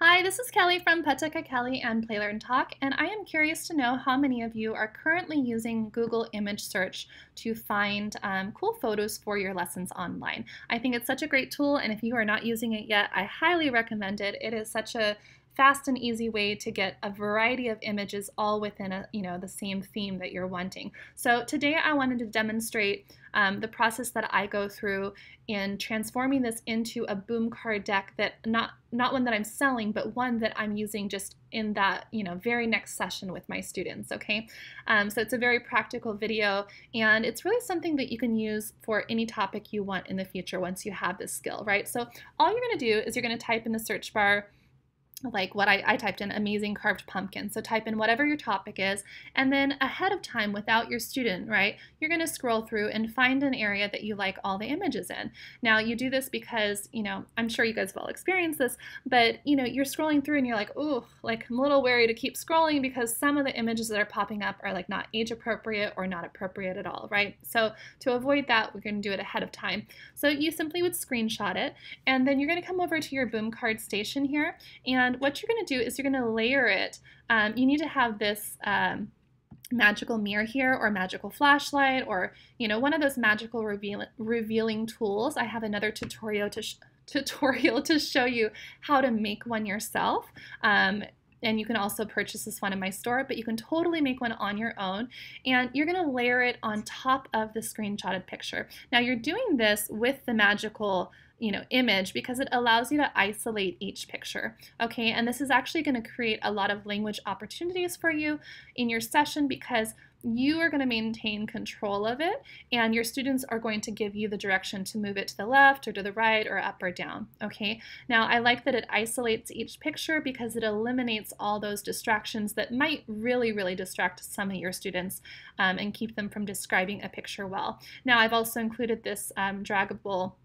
Hi, this is Kelly from Petaka Kelly and Play Learn Talk, and I am curious to know how many of you are currently using Google image search to find cool photos for your lessons online. I think it's such a great tool, and if you are not using it yet, I highly recommend it. It is such a fast and easy way to get a variety of images all within the same theme that you're wanting. So today I wanted to demonstrate the process that I go through in transforming this into a boom card deck that not one that I'm selling, but one that I'm using just in that very next session with my students. Okay, so it's a very practical video, and it's really something that you can use for any topic you want in the future once you have this skill, right? So all you're going to do is you're going to type in the search bar like what I typed in, amazing carved pumpkin. So type in whatever your topic is, and then ahead of time without your student, right, you're going to scroll through and find an area that you like all the images in. Now you do this because, I'm sure you guys have all experienced this, but you're scrolling through and you're like, oh, like I'm a little wary to keep scrolling because some of the images that are popping up are like not age appropriate or not appropriate at all, right? So to avoid that, we're going to do it ahead of time. So you simply would screenshot it, and then you're going to come over to your boom card station here, and what you're going to do is you're going to layer it. You need to have this magical mirror here, or magical flashlight, or one of those magical revealing tools. I have another tutorial to show you how to make one yourself. And you can also purchase this one in my store, but you can totally make one on your own. And you're going to layer it on top of the screenshotted picture. Now you're doing this with the magical image because it allows you to isolate each picture. Okay, and this is actually going to create a lot of language opportunities for you in your session because you are going to maintain control of it, and your students are going to give you the direction to move it to the left or to the right or up or down. Okay, now I like that it isolates each picture because it eliminates all those distractions that might really distract some of your students and keep them from describing a picture well. Now I've also included this draggable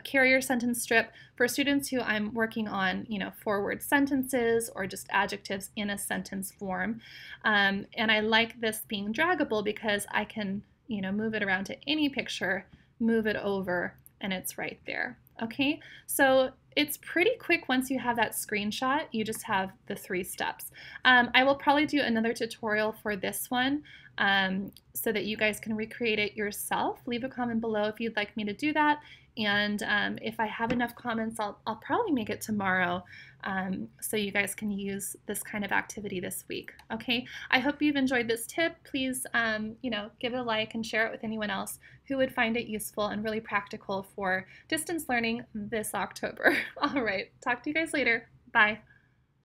carrier sentence strip for students who I'm working on, forward sentences or just adjectives in a sentence form. And I like this being draggable because I can, move it around to any picture, move it over, and it's right there. Okay, so it's pretty quick once you have that screenshot. You just have the 3 steps. I will probably do another tutorial for this one so that you guys can recreate it yourself. Leave a comment below if you'd like me to do that. And if I have enough comments, I'll probably make it tomorrow so you guys can use this kind of activity this week. Okay, I hope you've enjoyed this tip. Please, give it a like and share it with anyone else who would find it useful and really practical for distance learning this October. All right, talk to you guys later. Bye.